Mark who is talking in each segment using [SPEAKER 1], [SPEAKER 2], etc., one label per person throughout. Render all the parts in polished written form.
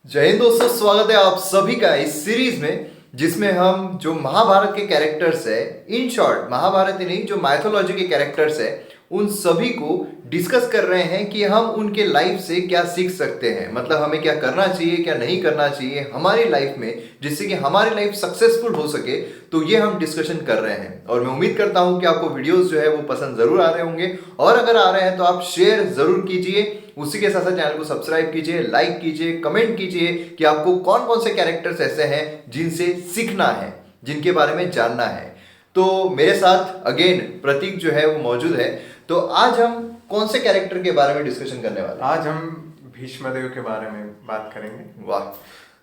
[SPEAKER 1] जय हिंद दोस्तों, स्वागत है आप सभी का इस सीरीज में जिसमें हम जो महाभारत के कैरेक्टर्स है, इन शॉर्ट महाभारत ही नहीं जो माइथोलॉजी के कैरेक्टर्स है उन सभी को डिस्कस कर रहे हैं कि हम उनके लाइफ से क्या सीख सकते हैं। मतलब हमें क्या करना चाहिए, क्या नहीं करना चाहिए हमारी लाइफ में, जिससे कि हमारी लाइफ सक्सेसफुल हो सके। तो ये हम डिस्कशन कर रहे हैं और मैं उम्मीद करता हूं कि आपको वीडियोस जो है वो पसंद जरूर आ रहे होंगे, और अगर आ रहे हैं तो आप शेयर जरूर कीजिए। उसी के साथ साथ चैनल को सब्सक्राइब कीजिए, लाइक कीजिए, कमेंट कीजिए कि आपको कौन कौन से कैरेक्टर्स ऐसे हैं जिनसे सीखना है, जिनके बारे में जानना है। तो मेरे साथ अगेन प्रतीक जो है वो मौजूद है। तो आज हम कौन से कैरेक्टर के बारे में डिस्कशन करने वाले हैं?
[SPEAKER 2] आज हम भीष्मदेव के बारे में बात करेंगे।
[SPEAKER 1] वाह,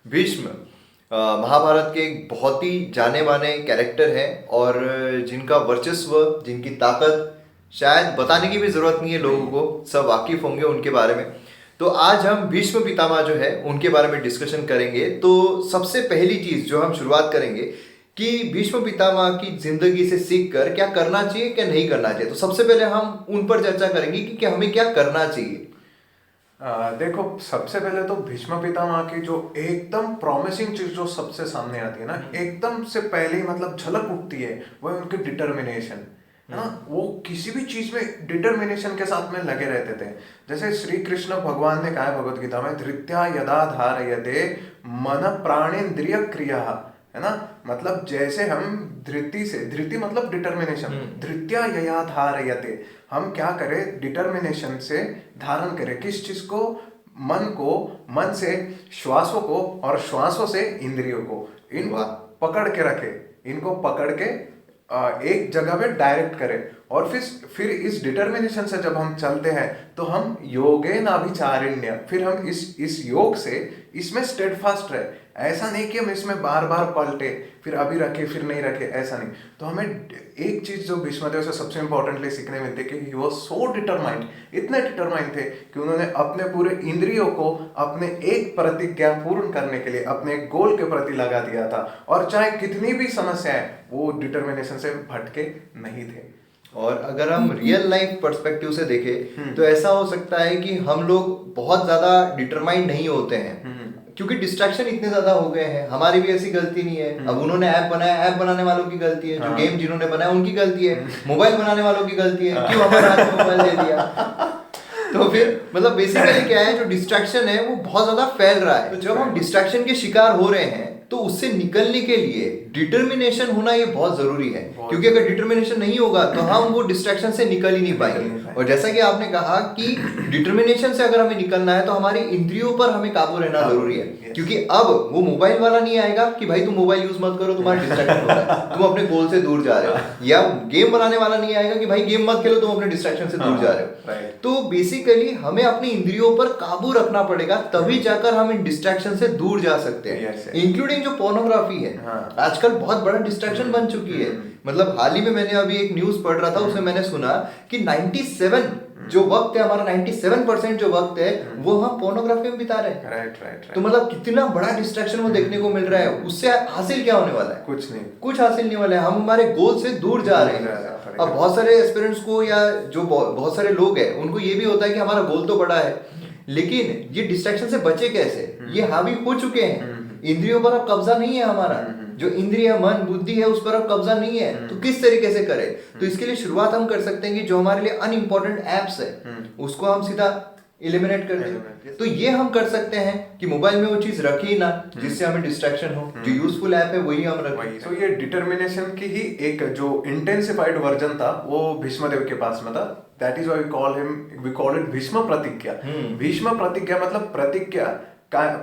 [SPEAKER 1] भीष्म महाभारत के एक बहुत ही जाने माने कैरेक्टर है और जिनका वर्चस्व, जिनकी ताकत शायद बताने की भी जरूरत नहीं है, लोगों को सब वाकिफ होंगे उनके बारे में। तो आज हम भीष्म पितामह जो है उनके बारे में डिस्कशन करेंगे। तो सबसे पहली चीज जो हम शुरुआत करेंगे कि भीष्म पितामह की जिंदगी से सीख कर क्या करना चाहिए, क्या नहीं करना चाहिए। तो सबसे पहले हम उन पर चर्चा करेंगे कि क्या हमें क्या करना चाहिए।
[SPEAKER 2] देखो, सबसे पहले तो भीष्म पितामह की जो एकदम प्रॉमिसिंग चीज जो सबसे सामने आती है ना, एकदम से पहले ही मतलब झलक उठती है, वो है उनकी डिटर्मिनेशन, है ना। वो किसी भी चीज में डिटर्मिनेशन के साथ में लगे रहते थे। जैसे श्री कृष्ण भगवान ने कहा है भगवत गीता में, धृत्या यदा धारयते मन प्राणेन्द्रिय क्रिया, है ना। मतलब जैसे हम धृति मतलब डिटर्मिनेशन, धृत्या यया धारयते, हम क्या करें, डिटर्मिनेशन से धारण करें किस चीज को, मन से श्वासों को, और श्वासों से इंद्रियों को, इनको पकड़ के रखे, इनको पकड़ के एक जगह पे डायरेक्ट करें। और फिर इस डिटर्मिनेशन से जब हम चलते हैं तो हम योगेन अभिचारिण्य, फिर हम इस योग से इसमें स्टेडफास्ट रहे। ऐसा नहीं कि हम इसमें बार बार पलटे, फिर अभी रखे फिर नहीं रखे, ऐसा नहीं। तो हमें एक चीज जो भीष्मदेव से सबसे इंपॉर्टेंटली सीखने मिलती है कि ही वाज सो डिटरमाइंड, इतने डिटरमाइंड थे कि उन्होंने अपने पूरे इंद्रियों को अपने एक प्रतिज्ञा पूर्ण करने के लिए अपने एक गोल के प्रति लगा दिया था, और चाहे कितनी भी समस्याएं, वो डिटर्मिनेशन से भटके नहीं थे।
[SPEAKER 1] और अगर हम रियल लाइफ पर्सपेक्टिव से देखें तो ऐसा हो सकता है कि हम लोग बहुत ज्यादा डिटरमाइंड नहीं होते हैं क्योंकि डिस्ट्रैक्शन इतने ज्यादा हो गए हैं। हमारी भी ऐसी गलती नहीं है। अब उन्होंने ऐप बनाया, ऐप बनाने वालों की गलती है। जो गेम जिन्होंने बनाया उनकी गलती है। मोबाइल बनाने वालों की गलती है, क्यों हमारे हाथ में मोबाइल दे दिया। तो फिर मतलब बेसिकली क्या है, जो डिस्ट्रैक्शन है वो बहुत ज्यादा फैल रहा है। तो जब हम डिस्ट्रैक्शन के शिकार हो रहे हैं तो उससे निकलने के लिए डिटर्मिनेशन होना ये बहुत जरूरी है, क्योंकि अगर डिटर्मिनेशन नहीं होगा तो हम वो डिस्ट्रैक्शन से निकल ही नहीं पाएंगे। और जैसा कि आपने कहा कि डिटर्मिनेशन से अगर हमें निकलना है तो हमारी इंद्रियों पर हमें काबू रहना जरूरी है, क्योंकि अब वो मोबाइल वाला नहीं आएगा कि भाई तुम मोबाइल यूज मत करो, तुम्हारा डिस्ट्रैक्शन हो रहा है, तुम अपने गोल से दूर जा रहे हो। या गेम बनाने वाला नहीं आएगा कि भाई गेम मत खेलो, तुम अपने डिस्ट्रैक्शन से दूर जा रहे हो। तो बेसिकली हमें अपनी इंद्रियों पर काबू रखना पड़ेगा, तभी जाकर हम इन डिस्ट्रैक्शन से दूर जा सकते हैं। इंक्लूडिंग जो पोर्नोग्राफी है, आजकल बहुत बड़ा डिस्ट्रैक्शन बन चुकी है। मतलब हाल ही में मैंने अभी एक न्यूज पढ़ रहा था, उसमें मैंने सुना कि 97 जो वक्त है हमारा, 97% जो वक्त है वो हम पोर्नोग्राफी में बिता रहे हैं।
[SPEAKER 2] राइट।
[SPEAKER 1] तो मतलब कितना बड़ा डिस्ट्रैक्शन वो देखने को मिल रहा है। उससे हासिल क्या होने वाला है?
[SPEAKER 2] कुछ नहीं,
[SPEAKER 1] कुछ हासिल नहीं वाला है। हम हमारे गोल से दूर जा रहे हैं। अब बहुत सारे एस्पिरेंट्स को या जो बहुत सारे लोग हैं उनको ये भी होता है कि हमारा गोल तो बड़ा है, लेकिन ये डिस्ट्रैक्शन से बचे कैसे? ये हावी हो चुके हैं। इंद्रियों पर अब कब्जा नहीं है हमारा, जो इंद्रिय मन बुद्धि है उस पर अब कब्जा नहीं है। तो किस तरीके से करें? तो इसके लिए शुरुआत हम कर सकते हैं कि जो हमारे लिए अनइम्पोर्टेंट एप्स है उसको हम सीधा एलिमिनेट कर दें। तो ये हम कर सकते हैं कि मोबाइल में वो चीज रखी ना जिससे हमें डिस्ट्रैक्शन हो। जो यूजफुल ऐप है वही हम रखें।
[SPEAKER 2] तो ये डिटर्मिनेशन की ही एक जो इंटेंसिफाइड वर्जन था वो भीष्मदेव के पास में था। That is why we call it Bhishma प्रतिज्ञा। भीष्म प्रतिज्ञा मतलब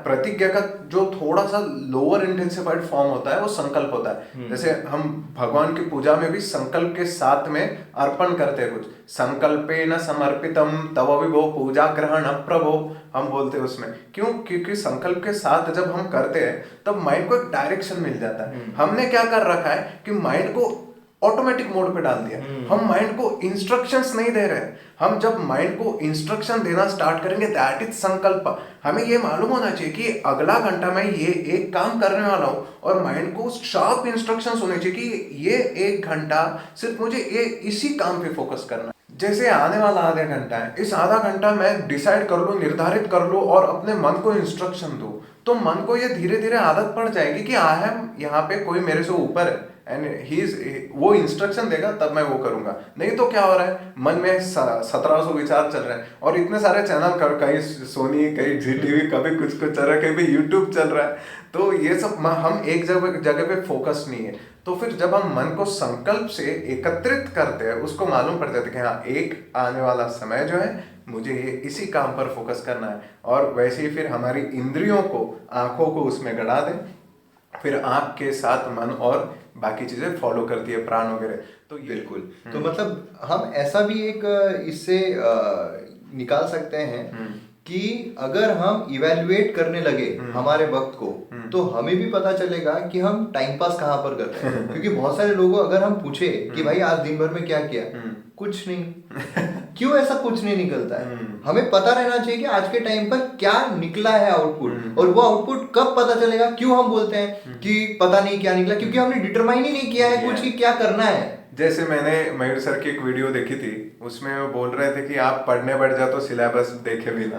[SPEAKER 2] प्रतिज्ञा का जो थोड़ा सा लोअर इंटेंसिफाइड फॉर्म होता है वो संकल्प होता है। जैसे हम भगवान की पूजा में भी संकल्प के साथ में अर्पण करते हैं कुछ, संकल्पेन समर्पितम तव विभो पूजा ग्रहण प्रभो, हम बोलते हैं उसमें। क्यों? क्योंकि संकल्प के साथ जब हम करते हैं तब माइंड को एक डायरेक्शन मिल जाता है। हमने क्या कर रखा है कि माइंड को ऑटोमेटिक मोड पे डाल दिया। हम माइंड को इंस्ट्रक्शंस नहीं दे रहे। हम जब माइंड को इंस्ट्रक्शन देना स्टार्ट करेंगे, दैट इज संकल्प। हमें ये मालूम होना चाहिए कि अगला घंटा मैं ये एक काम करने वाला हूँ, और माइंड को शार्प इंस्ट्रक्शंस होने चाहिए कि ये एक घंटा सिर्फ मुझे ये इसी काम पे फोकस करना है। जैसे आने वाला आधा घंटा है, इस आधा घंटा मैं डिसाइड कर लूँ, निर्धारित कर लूँ और अपने मन को इंस्ट्रक्शन दूँ। तो मन को ये धीरे धीरे आदत पड़ जाएगी कि आई एम यहाँ पे कोई मेरे से ऊपर है एंड ही इज, वो इंस्ट्रक्शन देगा तब मैं वो करूंगा। नहीं तो क्या हो रहा है, मन में 1700 विचार चल रहे हैं और इतने सारे चैनल, कहीं सोनी, कहीं जी टीवी, कभी कुछ कुछ चल रहा है, कहीं भी यूट्यूब चल रहा है। तो ये सब हम एक जगह पे फोकस नहीं है। तो फिर जब हम मन को संकल्प से एकत्रित करते हैं, उसको मालूम पड़ जाता है कि हाँ एक आने वाला समय जो है मुझे ये इसी काम पर फोकस करना है। और वैसे ही फिर हमारी इंद्रियों को, आंखों को उसमें गड़ा दें, फिर आंख के साथ मन और बाकी चीजें फॉलो करती है, प्राण वगैरह। तो
[SPEAKER 1] बिल्कुल। तो मतलब हम ऐसा भी एक इससे निकाल सकते हैं कि अगर हम इवेल्युएट करने लगे हमारे वक्त को, तो हमें भी पता चलेगा कि हम टाइम पास कहाँ पर कर रहे हैं। क्योंकि बहुत सारे लोगों अगर हम पूछे कि भाई आज दिन भर में क्या किया, कुछ नहीं। क्यों ऐसा कुछ नहीं निकलता है? हमें पता रहना चाहिए कि आज के टाइम पर क्या निकला है आउटपुट, और वो आउटपुट कब पता चलेगा। क्यों हम बोलते हैं कि पता नहीं क्या निकला, क्योंकि हमने डिटरमाइन ही नहीं किया है कुछ कि क्या करना है।
[SPEAKER 2] जैसे मैंने मयूर सर की एक वीडियो देखी थी, उसमें वो बोल रहे थे कि आप पढ़ने बैठ जाओ तो सिलेबस देखे बिना,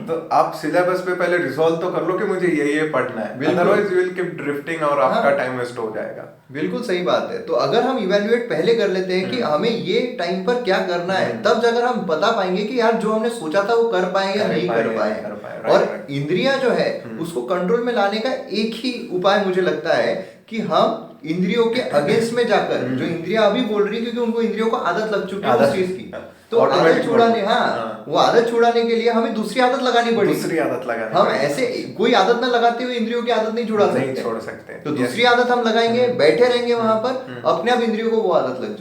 [SPEAKER 2] तो आप सिलेबस पे पहले रिजॉल्व तो कर लो कि मुझे ये पढ़ना है, otherwise you will keep drifting और आपका टाइम वेस्ट हो जाएगा।
[SPEAKER 1] बिल्कुल सही बात है। तो अगर हम इवेल्युएट पहले कर लेते हैं कि हमें ये टाइम पर क्या करना है, तब जाकर हम बता पाएंगे कि यार जो हमने सोचा था वो कर पाए या नहीं कर पाए। और इंद्रियां जो है उसको कंट्रोल में लाने का एक ही उपाय मुझे लगता है कि हम इंद्रियों के अगेंस्ट में जाकर, जो इंद्रियां अभी बोल रही है क्योंकि उनको इंद्रियों को आदत लग चुकी है उस चीज की, तो आदत छुड़ाने, वो आदत छुड़ाने के लिए हमें दूसरी आदत लगानी पड़ी।
[SPEAKER 2] दूसरी आदत लगानी
[SPEAKER 1] हम ऐसे कोई आदत ना लगाते हुए इंद्रियों की आदत नहीं छोड़ सकते। तो दूसरी आदत हम लगाएंगे, बैठे रहेंगे वहां पर, अपने आप इंद्रियों को वो आदत लग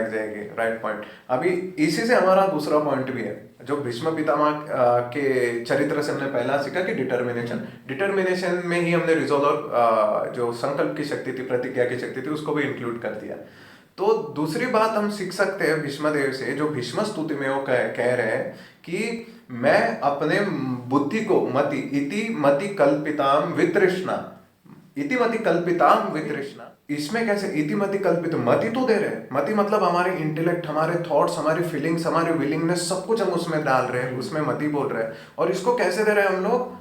[SPEAKER 1] जाएगी।
[SPEAKER 2] Right point. अभी इसी से हमारा दूसरा पॉइंट भी है, जो भीष्म पितामह के चरित्र से हमने पहला सीखा कि डिटर्मिनेशन में ही हमने रिजॉल्व और जो संकल्प की शक्ति थी, प्रतिज्ञा की शक्ति थी, उसको भी इंक्लूड कर दिया। तो दूसरी बात हम सीख सकते हैं भीष्मदेव से, जो भीष्म स्तुति में वो कह रहे हैं कि मैं अपने बुद्धि को इति मति कल्पिताम वितृष्णा। इसमें कैसे इति मति कल्पित, मति तो दे रहे हैं, मति मतलब हमारे इंटेलेक्ट, हमारे थॉट्स, हमारी फीलिंग्स, हमारी विलिंगनेस, सब कुछ हम उसमें डाल रहे हैं, उसमें मति बोल रहे हैं। और इसको कैसे दे रहे हैं हम लोग?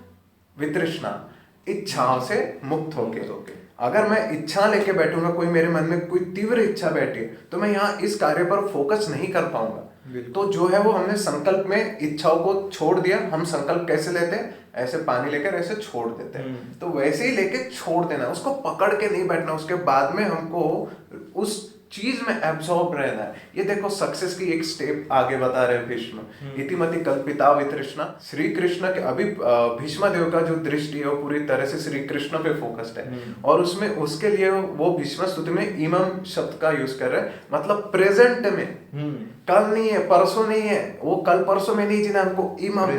[SPEAKER 2] वितृष्णा, इच्छाओं से मुक्त होके। अगर मैं इच्छा लेके बैठूंगा, कोई मेरे मन में कोई तीव्र इच्छा बैठी है, तो मैं यहाँ इस कार्य पर फोकस नहीं कर पाऊंगा। तो जो है वो हमने संकल्प में इच्छाओं को छोड़ दिया। हम संकल्प कैसे लेते हैं? ऐसे पानी लेकर ऐसे छोड़ देते हैं। तो वैसे ही लेके छोड़ देना, उसको पकड़ के नहीं बैठना। उसके बाद में हमको उस चीज में एब्सॉर्ब रहना है। ये देखो सक्सेस की एक स्टेप आगे बता रहे हैं भीष्म। इतिमति कल्पिता वितृष्णा। श्री कृष्ण के अभी भीष्म देव का जो दृष्टि है वो पूरी तरह से श्री कृष्ण पे फोकस्ड है, और उसमें उसके लिए वो भीष्म स्तुति में इमम शब्द का यूज कर रहे हैं, मतलब प्रेजेंट में, कल नहीं है, परसों नहीं है, वो कल परसों में नहीं जीना, हमको इमम,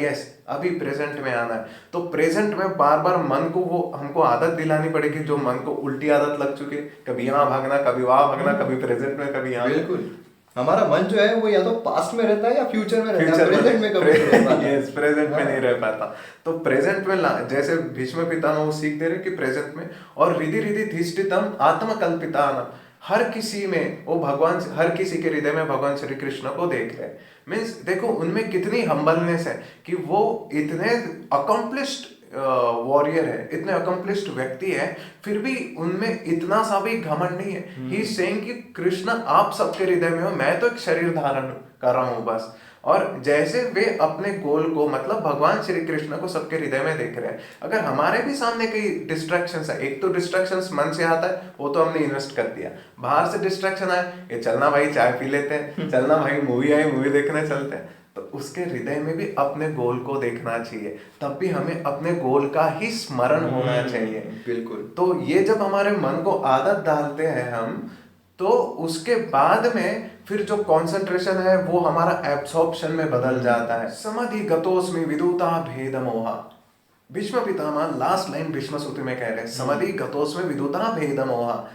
[SPEAKER 2] यस, अभी प्रेजेंट में आना है। तो प्रेजेंट में बार बार मन को वो हमको आदत दिलानी पड़ेगी, जो मन को उल्टी आदत लग चुकी है, कभी यहाँ भागना, कभी वहां भागना, कभी प्रेजेंट में, कभी यहाँ।
[SPEAKER 1] बिल्कुल, हमारा मन जो है वो या तो पास्ट में रहता है या फ्यूचर में रहता है, प्रेजेंट में कभी नहीं रहता।
[SPEAKER 2] यस, प्रेजेंट में नहीं रह पाता। तो प्रेजेंट में जैसे भीष्म पितामह वो सीख दे रहे कि प्रेजेंट में, और रिधि रिधि धिष्ठितम आत्मकल्पितानाम, हर किसी में वो भगवान, हर किसी के हृदय में भगवान श्री कृष्ण को देख रहे हैं। मीन्स देखो उनमें कितनी हम्बलनेस है कि वो इतने अकम्प्लिश्ड वॉरियर है, इतने अकम्प्लिश्ड व्यक्ति है, फिर भी उनमें इतना सा भी घमंड नहीं है। ही इज सेइंग कि कृष्ण आप सबके हृदय में हो, मैं तो एक शरीर धारण कर रहा हूँ बस। और जैसे वे अपने गोल को, मतलब भगवान श्री कृष्ण को सबके हृदय में देख रहे हैं। अगर हमारे भी सामने कई डिस्ट्रैक्शंस है, एक तो डिस्ट्रैक्शंस मन से आता है, वो तो हमने इन्वेस्ट कर दिया। बाहर से डिस्ट्रैक्शन आए, ये चलना भाई चाय पी लेते हैं, चलना भाई मूवी आई मूवी देखने चलते हैं, तो उसके हृदय में भी अपने गोल को देखना चाहिए, तब भी हमें अपने गोल का ही स्मरण होना चाहिए।
[SPEAKER 1] बिल्कुल।
[SPEAKER 2] तो ये जब हमारे मन को आदत डालते हैं हम, तो उसके बाद में फिर जो कंसंट्रेशन है वो हमारा एब्सॉर्प्शन में बदल जाता है। समाधि गतोस्मि विदुता भेद मोहा। भीष्म पितामह लास्ट लाइन भीष्म सूत्र में कह रहे हैं, समाधि गतोस्मि विदुता भेद मोहा।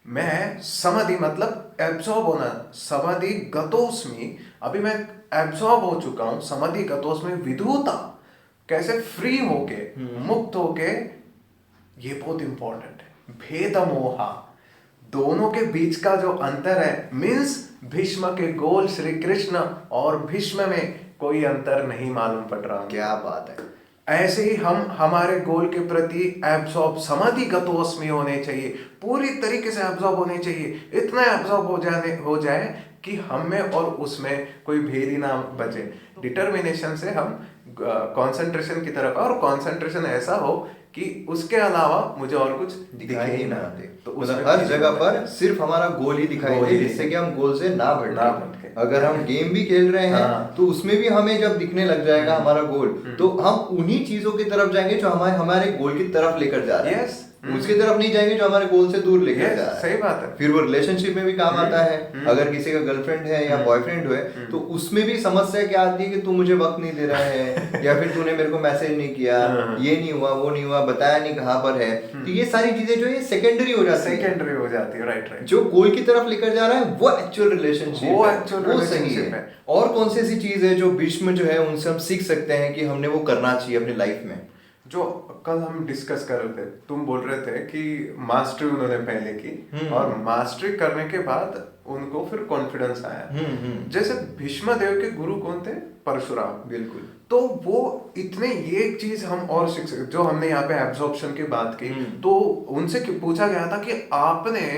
[SPEAKER 2] मैं समाधि मतलब एब्सॉर्ब होना, समाधि गतोस्मि, अभी मैं एब्सॉर्ब हो चुका हूं, समाधि गतोस्मि विदुता, कैसे फ्री होके, मुक्त होके, ये बहुत इंपॉर्टेंट है। भेद मोहा, दोनों के बीच का जो अंतर है, मीन्स भीष्म के गोल श्री कृष्ण और भीष्म में कोई अंतर नहीं मालूम पड़ रहा।
[SPEAKER 1] क्या बात है।
[SPEAKER 2] ऐसे ही हम हमारे गोल के प्रति एब्जॉर्ब समाधिगतोस्मि होने चाहिए, पूरी तरीके से एब्जॉर्ब होने चाहिए, इतना एब्जॉर्ब हो जाए कि हम में और उसमें कोई भेद ही ना बचे। डिटर्मिनेशन से हम कंसंट्रेशन की तरफ, और कंसंट्रेशन ऐसा हो कि उसके अलावा मुझे और कुछ
[SPEAKER 1] दिखाई ही ना दे,
[SPEAKER 2] तो
[SPEAKER 1] मतलब हर जगह पर सिर्फ हमारा गोल ही दिखाई दे, जिससे कि हम गोल से ना भटके। अगर हम गेम भी खेल रहे हैं तो उसमें भी हमें जब दिखने लग जाएगा हमारा गोल, तो हम उन्हीं चीजों की तरफ जाएंगे जो हमारे हमारे गोल की तरफ लेकर जा रहे हैं, उसकी तरफ नहीं जाएंगे जो हमारे गोल से दूर लेकर जा रहा है।
[SPEAKER 2] सही बात है।
[SPEAKER 1] फिर वो रिलेशनशिप में भी काम आता है। अगर किसी का गर्लफ्रेंड है या बॉयफ्रेंड है तो उसमें भी समस्या क्या आती है कि तू मुझे वक्त नहीं दे रहा है, या फिर तूने मेरे को मैसेज नहीं किया, ये नहीं हुआ, वो नहीं हुआ, बताया नहीं कहाँ पर है। तो ये सारी चीजें जो है सेकेंडरी हो जाती
[SPEAKER 2] है। राइट।
[SPEAKER 1] जो गोल की तरफ लेकर जा रहा है वो एक्चुअल रिलेशनशिप,
[SPEAKER 2] वो
[SPEAKER 1] सही है। और कौन सी ऐसी चीज है जो भीष्म जो है उनसे हम सीख सकते हैं कि हमने वो करना चाहिए अपनी लाइफ में?
[SPEAKER 2] जो कल हम डिस्कस कर रहे थे, तुम बोल रहे थे कि मास्टरी उन्होंने पहले की और मास्टरी करने के बाद उनको फिर कॉन्फिडेंस आया। जैसे भीष्म देव के गुरु कौन थे? परशुराम।
[SPEAKER 1] बिल्कुल।
[SPEAKER 2] तो वो इतने, ये एक चीज हम और सीख सकते, जो हमने यहाँ पे एब्जॉर्प्शन की बात की, तो उनसे पूछा गया था कि आपने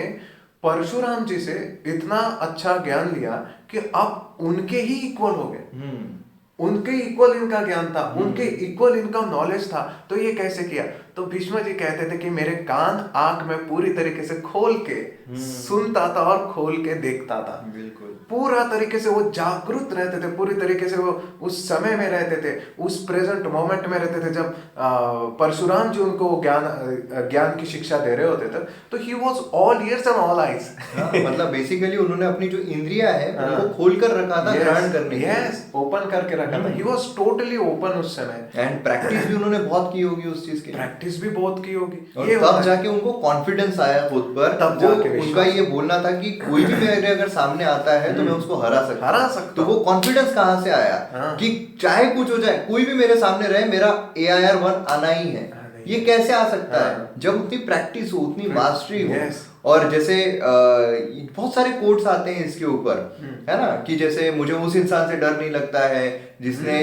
[SPEAKER 2] परशुराम जी से इतना अच्छा ज्ञान लिया कि आप उनके ही इक्वल हो गए, उनके इक्वल इनका ज्ञान था, उनके इक्वल इनका नॉलेज था, तो ये कैसे किया? तो भीष्म जी कहते थे कि मेरे कान आंख में पूरी तरीके से खोल के सुनता था और खोल के देखता था।
[SPEAKER 1] बिल्कुल।
[SPEAKER 2] पूरा तरीके से वो जागरूक रहते थे, पूरी तरीके से वो उस समय में रहते थे, उस प्रेजेंट मोमेंट में रहते थे। जब परशुराम जी उनको ज्ञान की शिक्षा दे रहे होते थे तो he was all years and all eyes.
[SPEAKER 1] मतलब बेसिकली उन्होंने अपनी जो इंद्रियां है उनको खोल कर रखा था ग्रहण करने के लिए।
[SPEAKER 2] ओपन करके रखा था। ही वॉज टोटली ओपन उस समय।
[SPEAKER 1] एंड प्रैक्टिस भी उन्होंने बहुत की होगी उस चीज की।
[SPEAKER 2] प्रैक्टिस भी बहुत की होगी।
[SPEAKER 1] और तब जाके उनको कॉन्फिडेंस आया खुद पर, तब जाके उनका ये बोलना था कि कोई भी मेरे अगर सामने आता है तो मैं उसको हरा सकता। तो वो कॉन्फिडेंस कहाँ से आया कि चाहे कुछ हो जाए, कोई भी मेरे सामने रहे, मेरा AIR 1 आना ही है। ये कैसे आ सकता है? जब उतनी प्रैक्टिस हो, उतनी मास्टरी हो। और जैसे बहुत सारे कोट्स आते हैं इसके ऊपर, है ना, कि जैसे मुझे उस इंसान से डर नहीं लगता है जिसने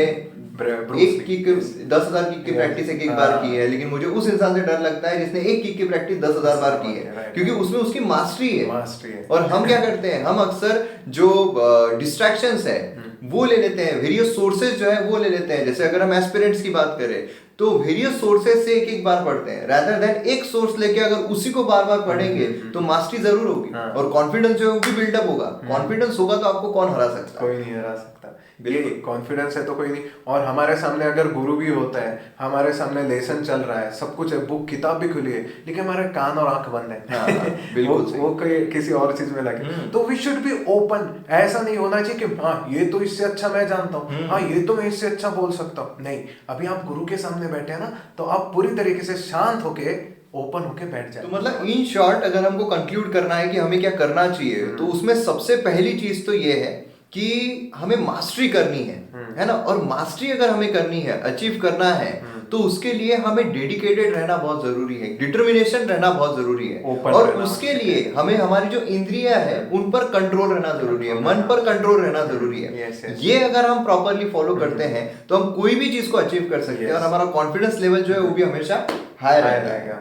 [SPEAKER 1] एक किक 10,000 किक की प्रैक्टिस एक बार की है, लेकिन मुझे उस इंसान से डर लगता है जिसने एक किक की प्रैक्टिस 10,000 बार की है, क्योंकि उसमें उसकी मास्टरी है। और हम क्या करते हैं, हम अक्सर जो डिस्ट्रैक्शंस है वो ले लेते हैं, वेरियस सोर्सेज जो है वो ले लेते हैं। जैसे अगर हम एस्पिरेंट्स की बात करें तो वेरियस सोर्सेज से एक बार पढ़ते हैं, रादर देन एक सोर्स लेके अगर उसी को बार बार पढ़ेंगे तो मास्टरी जरूर होगी और कॉन्फिडेंस जो है वो भी बिल्डअप होगा। कॉन्फिडेंस होगा तो आपको कौन हरा सकता?
[SPEAKER 2] कोई नहीं हरा सकता। बिल्कुल, कॉन्फिडेंस है तो कोई नहीं। और हमारे सामने अगर गुरु भी होता है, हमारे सामने लेसन चल रहा है, सब कुछ है, बुक किताब भी खुली है, लेकिन हमारे कान और आंख बंद है। बिल्कुल वो कोई किसी और चीज में लगे, तो वी शुड बी ओपन। ऐसा नहीं होना चाहिए कि हाँ ये तो इससे अच्छा मैं जानता हूँ, हाँ ये तो मैं इससे अच्छा बोल सकता हूँ। नहीं, अभी आप गुरु के सामने बैठे हैं ना, तो आप पूरी तरीके से शांत होके ओपन होके बैठ जाए।
[SPEAKER 1] तो मतलब इन शॉर्ट अगर हमको कंक्लूड करना है कि हमें क्या करना चाहिए, तो उसमें सबसे पहली चीज तो ये है कि हमें मास्टरी करनी है ना। और मास्टरी अगर हमें करनी है, अचीव करना है, तो उसके लिए हमें डेडिकेटेड रहना बहुत जरूरी है, डिटर्मिनेशन रहना बहुत जरूरी है। और उसके लिए हमें हमारी जो इंद्रियां है उन पर कंट्रोल रहना जरूरी है, मन पर कंट्रोल रहना जरूरी है। ये अगर हम प्रॉपरली फॉलो करते हैं तो हम कोई भी चीज को अचीव कर सकते हैं और हमारा कॉन्फिडेंस लेवल जो है वो भी हमेशा हाई रहेगा।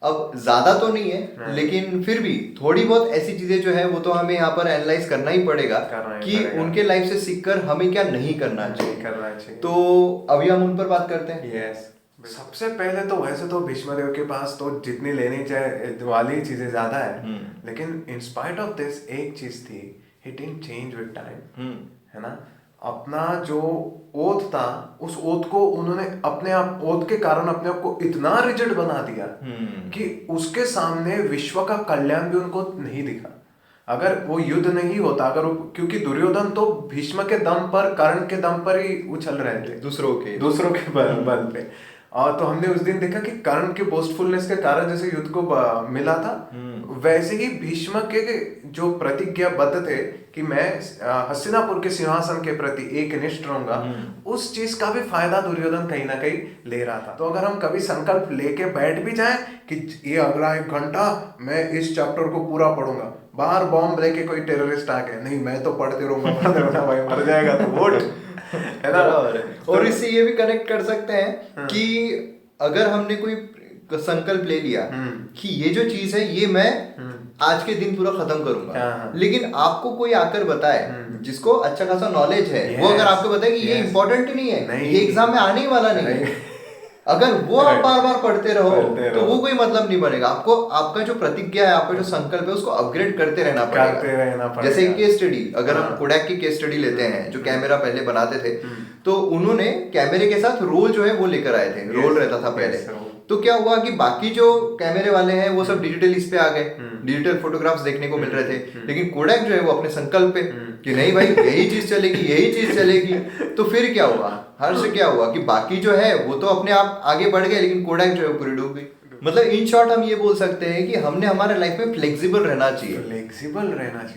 [SPEAKER 1] अब ज्यादा तो नहीं है, लेकिन फिर भी थोड़ी बहुत ऐसी चीजें जो है वो तो हमें यहाँ पर एनालाइज करना ही पड़ेगा कि उनके लाइफ से सीखकर हमें क्या नहीं करना चाहिए। तो अभी हम उन पर बात करते हैं।
[SPEAKER 2] सबसे पहले तो वैसे तो भीष्मदेव के पास तो जितनी लेनी चाहिए वाली चीजें ज्यादा है, लेकिन इन स्पाइट ऑफ दिस एक चीज थी, he didn't change with time, है ना। अपना जो ओथ था, उस ओथ को उन्होंने अपने आप, ओथ के कारण अपने आप को इतना रिजिड बना दिया कि उसके सामने विश्व का कल्याण भी उनको नहीं दिखा। अगर वो युद्ध नहीं होता, अगर वो, क्योंकि दुर्योधन तो भीष्म के दम पर, कर्ण के दम पर ही उछल रहे थे, दूसरों के बल पे। और तो हमने उस दिन देखा कि कर्ण के बोस्टफुलनेस के कारण जैसे युद्ध को मिला था, वैसे ही भीष्म के जो प्रतिज्ञाबद्ध थे कि मैं हस्तिनापुर के सिंहासन के प्रति एक निष्ठ रहूंगा, उस चीज का भी फायदा दुर्योधन कहीं ना कहीं ले रहा था। तो अगर हम कभी संकल्प लेके बैठ भी जाएं कि ये अगला 1 घंटा मैं इस चैप्टर को पूरा पढ़ूंगा, बाहर बॉम्ब लेके कोई टेररिस्ट आ गए, नहीं मैं तो पढ़ते रहूंगा भाई मर जाएगा तो वोट है ना।
[SPEAKER 1] बराबर है। और इससे ये भी कनेक्ट कर सकते हैं कि अगर हमने कोई संकल्प ले लिया कि ये जो चीज है ये मैं आज के दिन पूरा खत्म करूंगा, लेकिन आपको कोई आकर बताए जिसको अच्छा खासा नॉलेज है, वो अगर आपको बताए कि ये इंपॉर्टेंट नहीं है, ये एग्जाम में आने ही वाला नहीं है, अगर वो आप बार बार पढ़ते रहो तो वो कोई मतलब नहीं बनेगा। आपको आपका जो प्रतिज्ञा है, आपका जो संकल्प है, उसको अपग्रेड करते रहना पड़ेगा। जैसे केस स्टडी, अगर हम कोडैक की केस स्टडी लेते हैं, जो कैमरा पहले बनाते थे, तो उन्होंने कैमरे के साथ रोल जो है वो लेकर आए थे, रोल रहता था पहले। तो क्या हुआ कि बाकी जो कैमरे वाले हैं वो सब डिजिटल इस पे आ गए, डिजिटल फोटोग्राफ्स देखने को मिल रहे थे, लेकिन कोडैक जो है वो अपने संकल्प पे कि नहीं भाई यही चीज चलेगी, यही चीज चलेगी। तो फिर क्या हुआ, हर्ष क्या हुआ कि बाकी जो है वो तो अपने आप आगे बढ़ गए, लेकिन कोडैक जो है वो पूरी डूब गई। मतलब इन शॉर्ट हम ये बोल सकते हैं कि हमने हमारे लाइफ में फ्लेक्सिबल रहना चाहिए,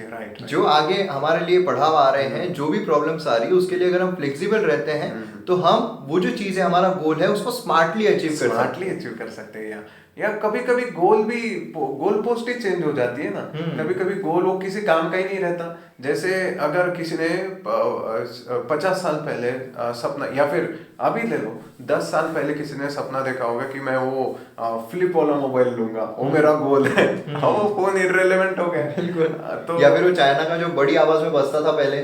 [SPEAKER 2] राइट।
[SPEAKER 1] जो आगे हमारे लिए पढ़ाव आ रहे हैं, जो भी प्रॉब्लम्स आ रही है, उसके लिए अगर हम फ्लेक्सिबल रहते हैं तो हम वो जो चीज है, हमारा गोल है, उसको स्मार्टली अचीव
[SPEAKER 2] कर सकते हैं। या कभी कभी गोल पोस्ट ही चेंज हो जाती है ना, कभी कभी गोल वो किसी काम का ही नहीं रहता। जैसे अगर किसी ने 50 साल पहले सपना, या फिर अभी ले लो 10 साल पहले किसी ने सपना देखा होगा कि मैं वो फ्लिप वाला मोबाइल लूंगा, वो मेरा गोल है, वो फोन इररिलेवेंट हो गया।
[SPEAKER 1] बिल्कुल। तो या फिर वो चाइना का जो बड़ी आवाज में बजता था पहले,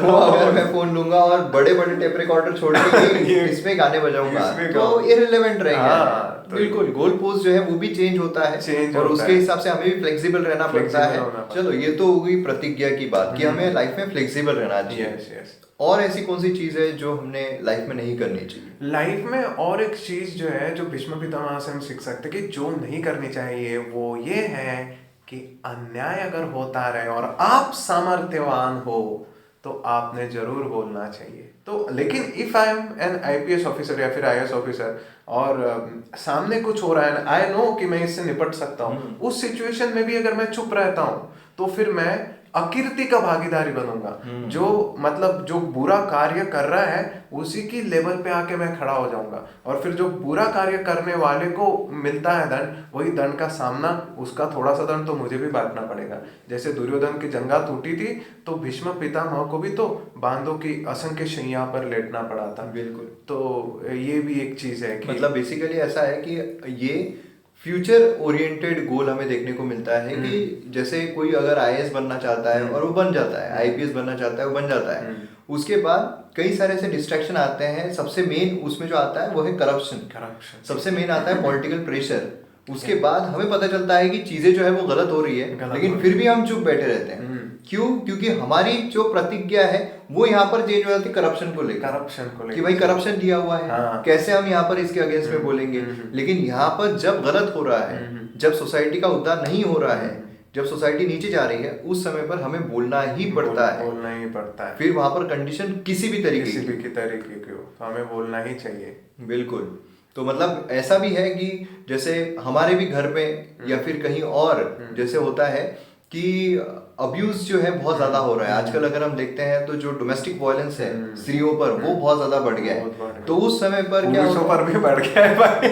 [SPEAKER 1] वो अगर मैं फोन लूंगा और बड़े बड़े टेप रिकॉर्डर छोड़ के इसमें गाने बजाऊंगा तो इररिलेवेंट रहेगा। बिल्कुल, गोल पोस्ट जो है वो भी चेंज होता है, और उसके हिसाब से हमें भी फ्लेक्सिबल रहना पड़ता है। चलो ये तो हो गई प्रतिज्ञा की बात कि हमें लाइफ में फ्लेक्सिबल रहना चाहिए। और ऐसी कौन सी चीज है जो हमने लाइफ में नहीं करनी चाहिए?
[SPEAKER 2] लाइफ में और एक चीज जो है, जो भीष्म पितामह से हम सीख सकते हैं कि जो नहीं करनी चाहिए, वो ये है कि अन्याय अगर होता रहे और आप सामर्थ्यवान हो तो आपने जरूर बोलना चाहिए। तो लेकिन if I am N IPS officer या फिर आईएएस ऑफिसर और सामने कुछ हो रहा है, आई नो कि मैं इससे निपट सकता हूँ, उस सिचुएशन में भी अगर मैं चुप रहता हूँ तो फिर मैं अकीर्ति का भागीदारी बनूंगा। जो मतलब जो बुरा कार्य कर रहा है उसी की लेवल पे आके मैं खड़ा हो जाऊंगा, और फिर जो बुरा कार्य करने वाले को मिलता है दंड, वही दंड का सामना, उसका थोड़ा सा दंड तो मुझे भी बांटना पड़ेगा। जैसे दुर्योधन की जंगा टूटी थी तो भीष्म पितामह को भी तो बांधों की असंख्य शैया पर लेटना पड़ा था।
[SPEAKER 1] बिल्कुल।
[SPEAKER 2] तो ये भी एक चीज है कि
[SPEAKER 1] मतलब बेसिकली ऐसा है कि ये फ्यूचर ओरिएंटेड गोल हमें देखने को मिलता है कि जैसे कोई अगर आईएएस बनना चाहता है और वो बन जाता है, आईपीएस बनना चाहता है वो बन जाता है, उसके बाद कई सारे ऐसे डिस्ट्रैक्शन आते हैं। सबसे मेन उसमें जो आता है वो है करप्शन। सबसे मेन आता है पॉलिटिकल प्रेशर। उसके बाद हमें पता चलता है कि चीजें जो है वो गलत हो रही है, लेकिन फिर भी हम चुप बैठे रहते हैं। क्यों? क्योंकि हमारी जो प्रतिज्ञा है वो यहाँ पर चेंज हो जाती है करप्शन को लेकर, कि भाई करप्शन दिया हुआ है, कैसे हम यहाँ पर इसके अगेंस्ट में बोलेंगे। लेकिन यहाँ पर जब गलत हो रहा है, जब सोसाइटी का उद्धार नहीं हो रहा है, जब सोसाइटी नीचे जा रही है, उस समय पर हमें बोलना ही पड़ता है। फिर वहां पर कंडीशन किसी भी तरीके
[SPEAKER 2] की हो तो हमें बोलना ही चाहिए।
[SPEAKER 1] बिल्कुल। तो मतलब ऐसा भी है कि जैसे हमारे भी घर में या फिर कहीं और जैसे होता है कि अब्यूज जो है बहुत ज्यादा हो रहा है आजकल। अगर हम देखते हैं तो जो डोमेस्टिक वायलेंस है स्त्रियों पर, वो बहुत ज्यादा बढ़ गया है। तो उस समय पर क्या
[SPEAKER 2] पुरुषों पर भी बढ़ गया है भाई।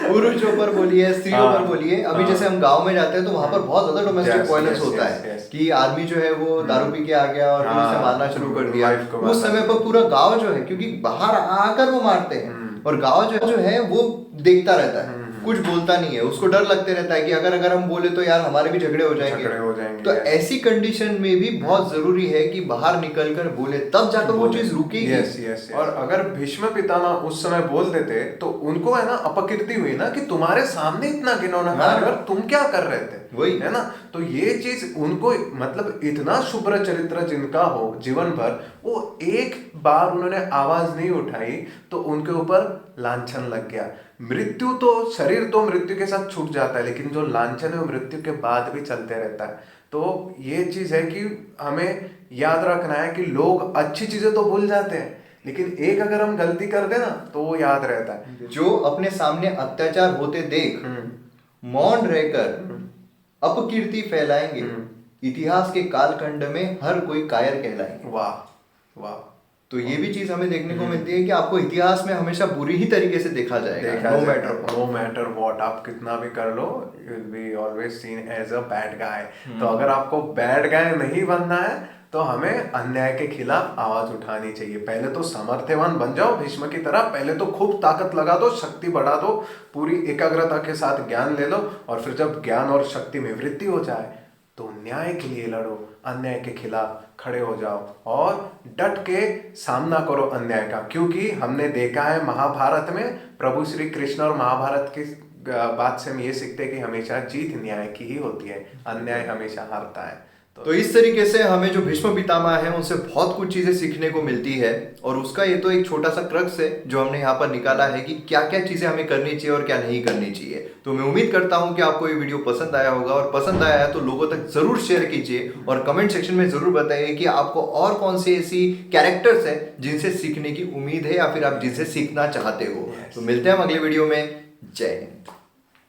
[SPEAKER 1] पुरुषों पर बोलिए, स्त्रियों पर बोलिए। अभी जैसे हम गांव में जाते हैं तो वहां पर बहुत ज्यादा डोमेस्टिक वायलेंस होता है कि आदमी जो है वो दारू पी के आ गया और फिर उसे मारना शुरू कर दिया। उस समय पर पूरा गाँव जो है, क्योंकि बाहर आकर वो मारते हैं और गाँव जो है वो देखता रहता है, कुछ बोलता नहीं है, उसको डर लगते रहता है कि अगर हम बोले तो यार हमारे भी झगड़े हो जाएंगे। तो ऐसी कंडीशन में भी बहुत जरूरी है कि बाहर निकलकर बोले, तब जाकर वो चीज रुकेगी।
[SPEAKER 2] और अगर भीष्म पितामह उस समय बोल देते तो उनको है ना अपकीर्ति हुई ना कि तुम्हारे सामने इतना घिनौना कार्य तुम क्या कर रहे थे,
[SPEAKER 1] वही
[SPEAKER 2] है ना। तो ये चीज उनको मतलब इतना शुभ्र चरित्र जिनका हो जीवन भर, वो एक बार उन्होंने आवाज नहीं उठाई तो उनके ऊपर लांछन लग गया। मृत्यु तो, शरीर तो मृत्यु के साथ छूट जाता है, लेकिन जो लांछन है वो मृत्यु के बाद भी चलते रहता है। तो ये चीज है कि हमें याद रखना है कि लोग अच्छी चीजें तो भूल जाते हैं, लेकिन एक अगर हम गलती कर दे ना तो वो याद रहता है।
[SPEAKER 1] जो अपने सामने अत्याचार होते देख मौन रहकर अपकीर्ति फैलाएंगे, इतिहास के कालखंड में हर कोई कायर कहलाएंगे।
[SPEAKER 2] वाह वाह।
[SPEAKER 1] तो ये भी चीज हमें देखने को मिलती है कि आपको इतिहास में हमेशा बुरी ही तरीके से देखा जाएगा,
[SPEAKER 2] नो मैटर व्हाट। आप कितना भी कर लो, you will be always seen as a bad guy. तो अगर आपको बैड गाय नहीं बनना है तो हमें अन्याय के खिलाफ आवाज उठानी चाहिए। पहले तो सामर्थ्यवान बन जाओ भीष्म की तरह, पहले तो खूब ताकत लगा दो, शक्ति बढ़ा दो, पूरी एकाग्रता के साथ ज्ञान ले लो, और फिर जब ज्ञान और शक्ति में वृद्धि हो जाए तो न्याय के लिए लड़ो, अन्याय के खिलाफ खड़े हो जाओ और डट के सामना करो अन्याय का। क्योंकि हमने देखा है महाभारत में, प्रभु श्री कृष्ण और महाभारत की बात से हम ये सीखते हैं कि हमेशा जीत न्याय की ही होती है, अन्याय हमेशा हारता है।
[SPEAKER 1] तो इस तरीके से हमें जो भीष्म पितामह है उनसे बहुत कुछ चीजें सीखने को मिलती है, और उसका ये तो एक छोटा सा क्रक्स है जो हमने यहाँ पर निकाला है कि क्या क्या चीजें हमें करनी चाहिए और क्या नहीं करनी चाहिए। तो मैं उम्मीद करता हूँ कि आपको ये वीडियो पसंद आया होगा, और पसंद आया है तो लोगों तक जरूर शेयर कीजिए, और कमेंट सेक्शन में जरूर बताइए कि आपको और कौन सी ऐसी कैरेक्टर्स है जिनसे सीखने की उम्मीद है या फिर आप जिनसे सीखना चाहते हो। तो मिलते हैं हम अगले वीडियो में। जय हिंद।